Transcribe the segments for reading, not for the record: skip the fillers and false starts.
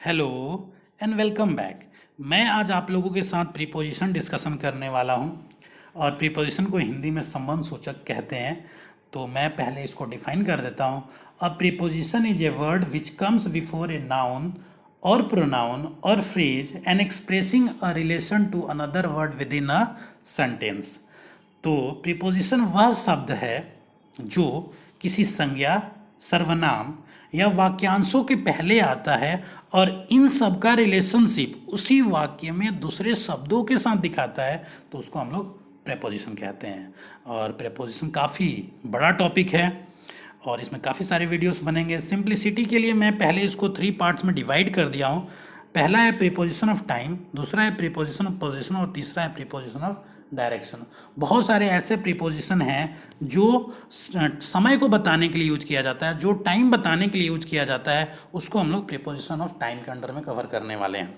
Hello and welcome back. मैं आज आप लोगों के साथ प्रीपोजिशन डिस्कशन करने वाला हूं और प्रीपोजिशन को हिंदी में संबंध सूचक कहते हैं। तो मैं पहले इसको डिफाइन कर देता हूं। A preposition is a word which comes before a noun और प्रोनाउन और phrase and expressing a relation to another word within a sentence. तो प्रीपोजिशन वह शब्द है जो किसी संज्ञा, सर्वनाम या वाक्यांशों के पहले आता है और इन सब का रिलेशनशिप उसी वाक्य में दूसरे शब्दों के साथ दिखाता है, तो उसको हम लोग प्रेपोजिशन कहते हैं। और प्रेपोजिशन काफ़ी बड़ा टॉपिक है और इसमें काफ़ी सारे वीडियोस बनेंगे। सिंप्लिसिटी के लिए मैं पहले इसको 3 पार्ट्स में डिवाइड कर दिया हूँ। पहला है प्रीपोजिशन ऑफ टाइम, दूसरा है प्रीपोजिशन ऑफ पोजीशन और तीसरा है प्रीपोजिशन ऑफ डायरेक्शन। बहुत सारे ऐसे प्रीपोजिशन हैं जो समय को बताने के लिए यूज किया जाता है, जो टाइम बताने के लिए यूज किया जाता है, उसको हम लोग प्रीपोजिशन ऑफ टाइम के अंडर में कवर करने वाले हैं।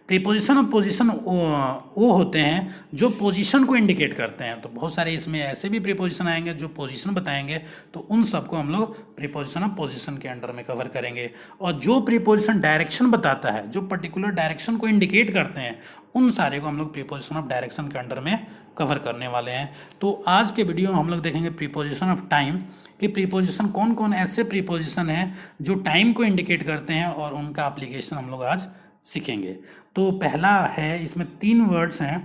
प्रीपोजिशन ऑफ पोजीशन वो होते हैं जो पोजीशन को इंडिकेट करते हैं। तो बहुत सारे इसमें ऐसे भी प्रीपोजिशन आएंगे जो पोजीशन बताएंगे, तो उन सबको हम लोग प्रीपोजिशन ऑफ पोजीशन के अंडर में कवर करेंगे। और जो प्रीपोजिशन डायरेक्शन बताता है, जो पर्टिकुलर डायरेक्शन को इंडिकेट करते हैं, उन सारे को हम लोग प्रीपोजिशन ऑफ डायरेक्शन के अंडर में कवर करने वाले हैं। तो आज के वीडियो में हम लोग देखेंगे प्रीपोजिशन ऑफ टाइम कि प्रीपोजिशन कौन कौन ऐसे प्रीपोजिशन हैं जो टाइम को इंडिकेट करते हैं और उनका एप्लीकेशन हम लोग आज सीखेंगे। तो पहला है, इसमें 3 वर्ड्स हैं,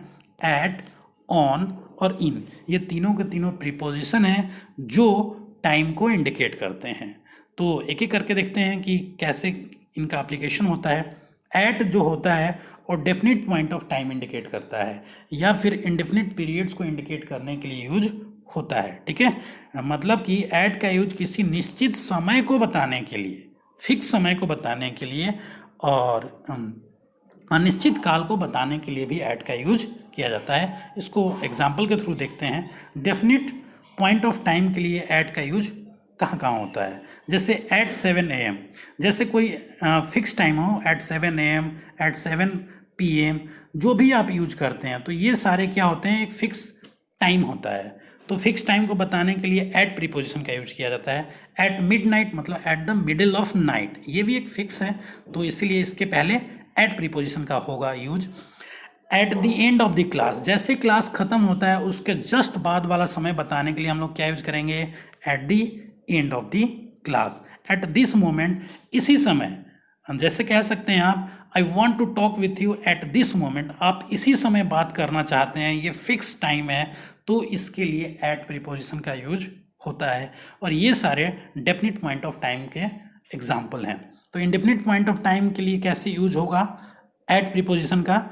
एट, ऑन और इन। ये तीनों के तीनों प्रीपोजिशन हैं जो टाइम को इंडिकेट करते हैं। तो एक एक करके देखते हैं कि कैसे इनका एप्लीकेशन होता है। एट जो होता है और definite point of time indicate करता है या फिर इंडेफिनिट पीरियड्स को इंडिकेट करने के लिए यूज होता है। ठीक है, मतलब कि एट का यूज किसी निश्चित समय को बताने के लिए, फिक्स समय को बताने के लिए और अनिश्चित काल को बताने के लिए भी एट का यूज किया जाता है। इसको एग्जाम्पल के थ्रू देखते हैं। डेफिनिट पॉइंट ऑफ टाइम के लिए एट का यूज कहाँ कहाँ होता है, जैसे एट 7 AM, जैसे कोई फिक्स टाइम हो, एट 7 AM, एट 7 PM, जो भी आप यूज करते हैं, तो ये सारे क्या होते हैं, एक फिक्स टाइम होता है। तो फिक्स टाइम को बताने के लिए एट प्रीपोजिशन का यूज किया जाता है। एट मिडनाइट मतलब at the middle of night, ये भी एक फिक्स है, तो इसीलिए इसके पहले एट प्रीपोजिशन का होगा use. Eight the end of the class, जैसे क्लास खत्म होता है उसके जस्ट बाद वाला समय बताने के लिए हम लोग क्या यूज करेंगे, at the end of the class. At this moment, इसी समय, जैसे कह सकते हैं आप, I want to talk with you at this moment, आप इसी समय बात करना चाहते हैं, ये फिक्स टाइम है, तो इसके लिए एट प्रीपोजिशन का यूज होता है। और ये सारे डेफिनिट पॉइंट ऑफ टाइम के एग्जाम्पल हैं। तो इंडेफिनिट पॉइंट ऑफ टाइम के लिए कैसे यूज होगा एट प्रीपोजिशन का,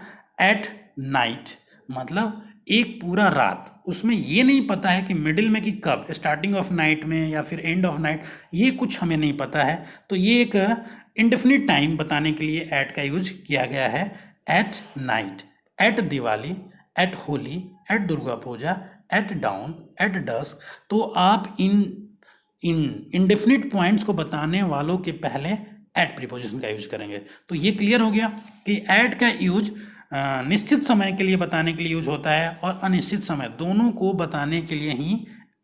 एट नाइट मतलब एक पूरा रात, उसमें ये नहीं पता है कि मिडिल में कि कब, स्टार्टिंग ऑफ नाइट में या फिर एंड ऑफ नाइट, ये कुछ हमें नहीं पता है, तो ये एक इंडेफिनिट टाइम बताने के लिए एट का यूज किया गया है। At night, at Diwali, at Holi, at Durga Puja, at dawn, at dusk. तो आप इन इंडेफिनिट पॉइंट्स को बताने वालों के पहले एट प्रीपोजिशन का यूज करेंगे। तो ये क्लियर हो गया कि एट का यूज निश्चित समय के लिए बताने के लिए यूज होता है और अनिश्चित समय, दोनों को बताने के लिए ही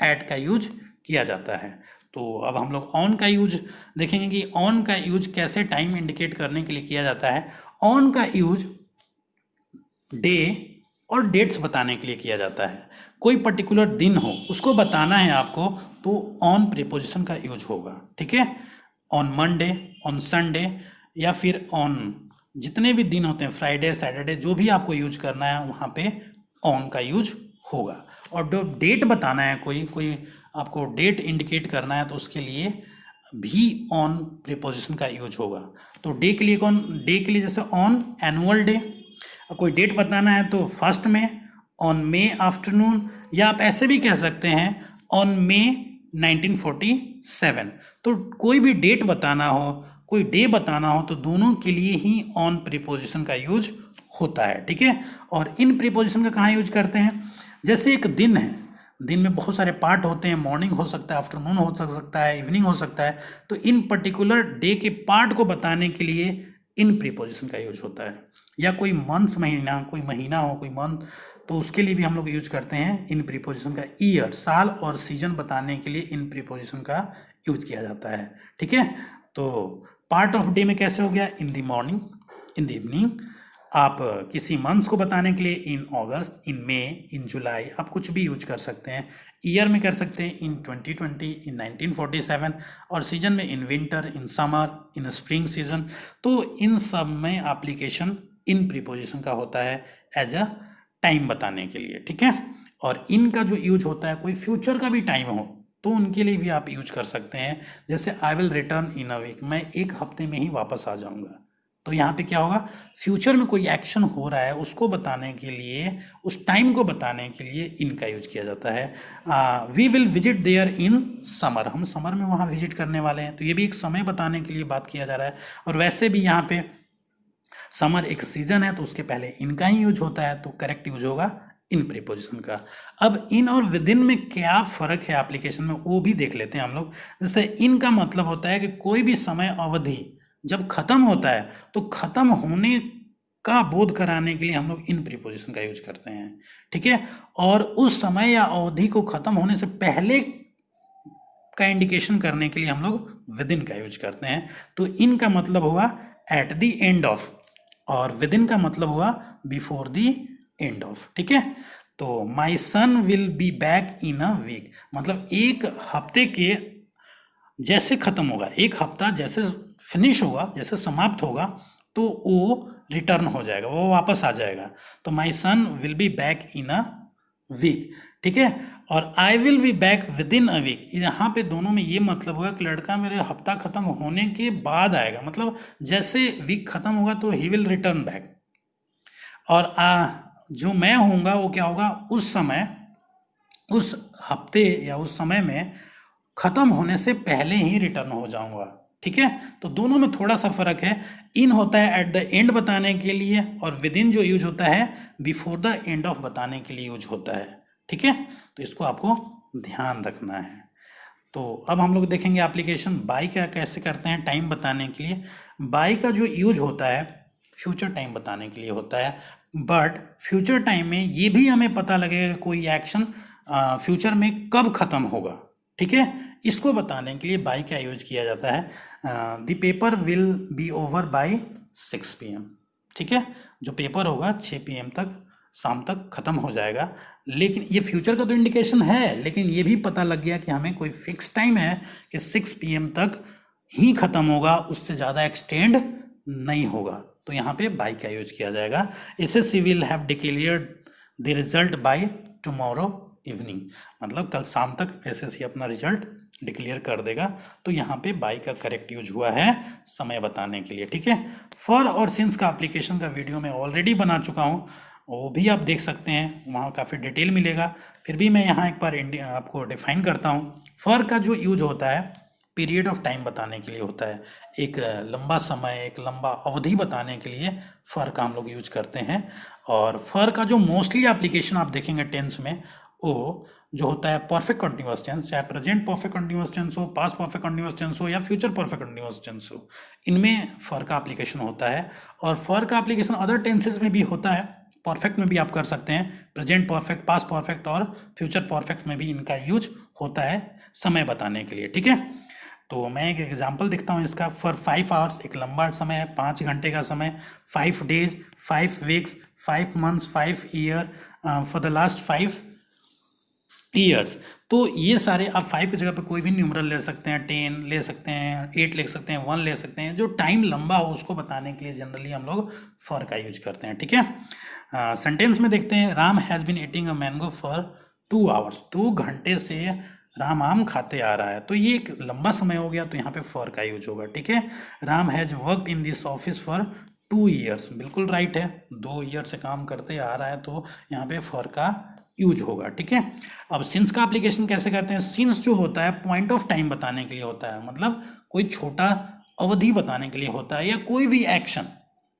एट का यूज किया जाता है। तो अब हम लोग ऑन का यूज देखेंगे कि ऑन का यूज कैसे टाइम इंडिकेट करने के लिए किया जाता है। ऑन का यूज डे और डेट्स बताने के लिए किया जाता है। कोई पर्टिकुलर दिन हो, उसको बताना है आपको, तो ऑन प्रीपोजिशन का यूज होगा। ठीक है, ऑन मंडे, ऑन संडे, या फिर ऑन जितने भी दिन होते हैं, फ्राइडे, सैटरडे, जो भी आपको यूज करना है वहाँ पे ऑन का यूज होगा। और जो डेट बताना है, कोई आपको डेट इंडिकेट करना है, तो उसके लिए भी ऑन प्रीपोजिशन का यूज होगा। तो डे के लिए डे के लिए जैसे ऑन एनुअल डे, कोई डेट बताना है तो 1 में, ऑन मे आफ्टरनून, या आप ऐसे भी कह सकते हैं ऑन मे 1947। तो कोई भी डेट बताना हो, कोई डे बताना हो, तो दोनों के लिए ही ऑन प्रीपोजिशन का यूज होता है। ठीक है, और इन प्रीपोजिशन का कहाँ यूज करते हैं, जैसे एक दिन है, दिन में बहुत सारे पार्ट होते हैं, मॉर्निंग हो सकता है, आफ्टरनून हो सकता है, इवनिंग हो सकता है, तो इन पर्टिकुलर डे के पार्ट को बताने के लिए इन प्रीपोजिशन का यूज होता है। या कोई मंथ, महीना, कोई महीना हो, कोई मंथ, तो उसके लिए भी हम लोग यूज करते हैं इन प्रीपोजिशन का। ईयर, साल और सीजन बताने के लिए इन प्रीपोजिशन का यूज किया जाता है। ठीक है, तो पार्ट ऑफ डे में कैसे हो गया, in the morning, in the evening. आप किसी मंथ्स को बताने के लिए इन अगस्त, इन मई, इन जुलाई, आप कुछ भी यूज कर सकते हैं। ईयर में कर सकते हैं इन 2020, इन 1947, और सीजन में in winter, in summer, in spring season. तो इन सब में एप्लीकेशन इन प्रीपोजिशन का होता है एज अ टाइम बताने के लिए, ठीक है। और इनका जो यूज होता है कोई फ्यूचर का भी टाइम हो तो उनके लिए भी आप यूज कर सकते हैं। जैसे I will return in a week, मैं एक हफ्ते में ही वापस आ जाऊंगा। तो यहाँ पे क्या होगा, फ्यूचर में कोई एक्शन हो रहा है उसको बताने के लिए, उस टाइम को बताने के लिए इनका यूज किया जाता है। We will visit there in summer, हम समर में वहाँ विजिट करने वाले हैं, तो ये भी एक समय बताने के लिए बात किया जा रहा है। और वैसे भी यहाँ पे समर एक सीजन है तो उसके पहले इनका ही यूज होता है, तो करेक्ट यूज होगा इन प्रीपोजिशन का। अब इन और विद इन में क्या फर्क है एप्लीकेशन में वो भी देख लेते हैं हम लोग। जैसे इन का मतलब होता है कि कोई भी समय अवधि जब खत्म होता है तो खत्म होने का बोध कराने के लिए हम लोग इन प्रीपोजिशन का यूज करते हैं, ठीक है। और उस समय या अवधि को खत्म होने से पहले का इंडिकेशन करने के लिए हम लोग विद इन का यूज करते हैं। तो इन का मतलब हुआ एट द एंड ऑफ, और विद इन का मतलब हुआ बिफोर द एंड ऑफ, ठीक है। तो my son will be back in a week, मतलब एक हफ्ते के जैसे खत्म होगा, एक हफ्ता जैसे फिनिश होगा, जैसे समाप्त होगा, तो वो रिटर्न हो जाएगा, वो वापस आ जाएगा। तो my son will be back in a week, ठीक है। और I will be back within a week, यहाँ पे दोनों में ये मतलब होगा कि लड़का मेरे हफ्ता खत्म होने के बाद आएगा, मतलब जैसे वीक खत्म होगा तो ही विल रिटर्न बैक। और जो मैं होऊंगा वो क्या होगा, उस समय, उस हफ्ते या उस समय में खत्म होने से पहले ही रिटर्न हो जाऊंगा, ठीक है। तो दोनों में थोड़ा सा फर्क है। इन होता है एट द एंड बताने के लिए, और विद इन जो यूज होता है बिफोर द एंड ऑफ बताने के लिए यूज होता है, ठीक है। तो इसको आपको ध्यान रखना है। तो अब हम लोग देखेंगे एप्लीकेशन बाय का कैसे करते हैं टाइम बताने के लिए। बाय का जो यूज होता है फ्यूचर टाइम बताने के लिए होता है, बट फ्यूचर टाइम में ये भी हमें पता लगेगा कि कोई एक्शन फ्यूचर में कब खत्म होगा, ठीक है। इसको बताने के लिए बाय का यूज किया जाता है। The paper will be over by 6 PM, ठीक है। जो पेपर होगा 6 PM तक, शाम तक खत्म हो जाएगा। लेकिन ये फ्यूचर का तो इंडिकेशन है, लेकिन ये भी पता लग गया कि हमें कोई फिक्स टाइम है कि 6 PM तक ही खत्म होगा, उससे ज़्यादा एक्सटेंड नहीं होगा। तो यहाँ पे बाय का यूज किया जाएगा। SSC will have declared the result by tomorrow evening, मतलब कल शाम तक एसएससी अपना रिजल्ट डिक्लेयर कर देगा। तो यहाँ पे बाय का करेक्ट यूज हुआ है समय बताने के लिए, ठीक है। फॉर और सिंस का एप्लीकेशन का वीडियो मैं ऑलरेडी बना चुका हूँ, वो भी आप देख सकते हैं, वहाँ काफ़ी डिटेल मिलेगा। फिर भी मैं यहाँ एक बार आपको डिफाइन करता हूँ। फॉर का जो यूज होता है पीरियड ऑफ टाइम बताने के लिए होता है, एक लंबा समय, एक लंबा अवधि बताने के लिए फॉर का हम लोग यूज करते हैं। और फॉर का जो मोस्टली एप्लीकेशन आप देखेंगे टेंस में, वो जो होता है परफेक्ट कंटिन्यूअस टेंस, चाहे प्रेजेंट परफेक्ट कंटिन्यूअस टेंस हो, पास्ट परफेक्ट कंटिन्यूअस टेंस हो, या फ्यूचर परफेक्ट कंटिन्यूअस टेंस हो, इनमें फॉर का एप्लीकेशन होता है। और फॉर का एप्लीकेशन अदर टेंसेस में भी होता है, परफेक्ट में भी आप कर सकते हैं, प्रेजेंट परफेक्ट, पास्ट परफेक्ट और फ्यूचर परफेक्ट में भी इनका यूज होता है समय बताने के लिए, ठीक है। तो मैं एक एग्जांपल दिखता हूँ इसका। फॉर 5 आवर्स, एक लंबा समय है, 5 घंटे का समय। 5 days, 5 weeks, 5 months, 5 year, for the last 5 years. तो ये सारे आप 5 की जगह पे कोई भी न्यूमरल ले सकते हैं, 10 ले सकते हैं, 8 ले सकते हैं, 1 ले सकते हैं। जो टाइम लंबा हो उसको बताने के लिए जनरली हम लोग फॉर का यूज करते हैं, ठीक है। सेंटेंस में देखते हैं, Ram has been eating a mango for 2 hours, 2 घंटे से राम आम खाते आ रहा है। तो ये एक लंबा समय हो गया, तो यहाँ पे फॉर का यूज होगा, ठीक है। Ram has worked in this office for 2 years, बिल्कुल राइट है, 2 ईयर से काम करते आ रहा है, तो यहाँ पे फॉर का यूज होगा, ठीक है। अब सिंस का एप्लीकेशन कैसे करते हैं। सिंस जो होता है पॉइंट ऑफ टाइम बताने के लिए होता है, मतलब कोई छोटा अवधि बताने के लिए होता है, या कोई भी एक्शन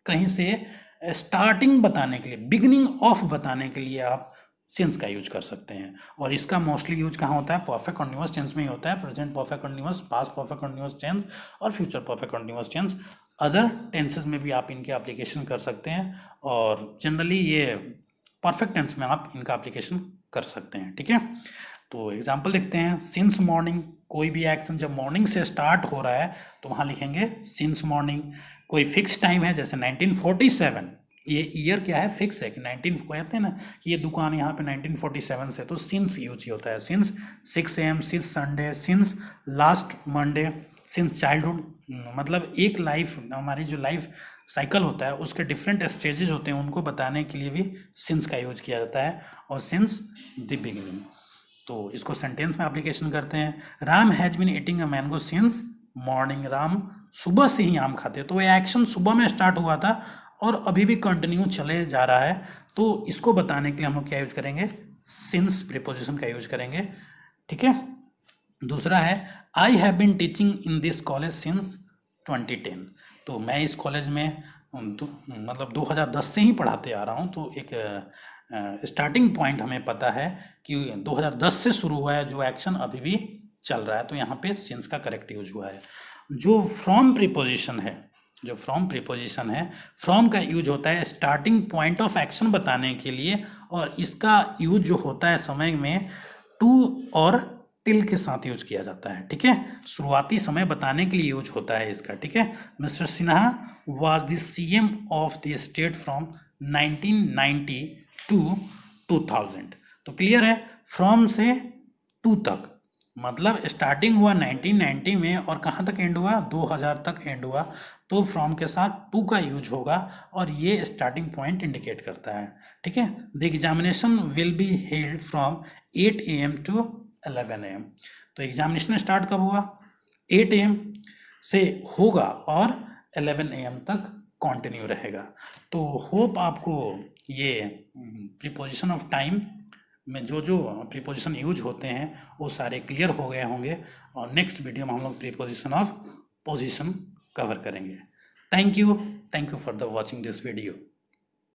कहीं से स्टार्टिंग बताने के लिए, बिगिनिंग ऑफ बताने के लिए आप सिंस का यूज कर सकते हैं। और इसका मोस्टली यूज कहाँ होता है, परफेक्ट कंटीन्यूअस टेंस में ही होता है, present perfect continuous, past perfect continuous tense और future perfect continuous tense. Other tenses में भी आप इनके एप्लीकेशन कर सकते हैं, और जनरली ये परफेक्ट टेंस में आप इनका एप्लीकेशन कर सकते हैं, ठीक है। तो एग्जाम्पल लिखते हैं, सिंस मॉर्निंग, कोई भी एक्शन जब मॉर्निंग से स्टार्ट हो रहा है तो वहाँ लिखेंगे सिंस मॉर्निंग। कोई फिक्स टाइम है जैसे 1947, ये ईयर क्या है, फिक्स है कि 19 कहते हैं ना कि ये दुकान यहाँ पे 1947 से, तो सिंस यूज ही होता है। Since 6 AM, since Sunday, since last Monday, since childhood. मतलब एक लाइफ, हमारी जो लाइफ साइकिल होता है उसके डिफरेंट स्टेजेस होते हैं, उनको बताने के लिए भी सिंस का यूज किया जाता है, और सिंस द बिगिनिंग। तो इसको सेंटेंस में एप्लीकेशन करते हैं। Ram has been eating a mango since morning, Ram सुबह से ही आम खाते। तो ये एक्शन सुबह में स्टार्ट हुआ था और अभी भी कंटिन्यू चले जा रहा है, तो इसको बताने के लिए हम लोग क्या यूज करेंगे, सिंस प्रीपोजिशन का यूज करेंगे। ठीक है। दूसरा है, I have been teaching in this college since 2010। तो मैं इस कॉलेज में मतलब 2010 से ही पढ़ाते आ रहा हूँ। तो एक स्टार्टिंग पॉइंट हमें पता है कि 2010 से शुरू हुआ है जो एक्शन अभी भी चल रहा है, तो यहाँ पे सिंस का करेक्ट यूज हुआ है। जो फ्रॉम प्रीपोजिशन है, जो फ्रॉम प्रीपोजिशन है, फ्रॉम का यूज होता है स्टार्टिंग पॉइंट ऑफ एक्शन बताने के लिए, और इसका यूज जो होता है समय में टू और टिल के साथ यूज किया जाता है। ठीक है, शुरुआती समय बताने के लिए यूज होता है इसका। ठीक है, Mr Sinha was the CM of the state from 1990 to 2000। तो क्लियर है, फ्रॉम से टू तक मतलब स्टार्टिंग हुआ 1990 में और कहाँ तक एंड हुआ, 2000 तक एंड हुआ, तो फ्रॉम के साथ टू का यूज होगा और ये स्टार्टिंग पॉइंट इंडिकेट करता है। ठीक है, the examination will be held from 8 AM to 11 AM। तो एग्जामिनेशन स्टार्ट कब हुआ, 8 AM से होगा और 11 AM तक कंटिन्यू रहेगा। तो होप आपको ये प्रीपोजिशन ऑफ टाइम में जो जो प्रीपोजिशन यूज होते हैं वो सारे क्लियर हो गए होंगे, और नेक्स्ट वीडियो में हम लोग प्रीपोजिशन ऑफ पोजिशन कवर करेंगे। Thank you for the watching this video.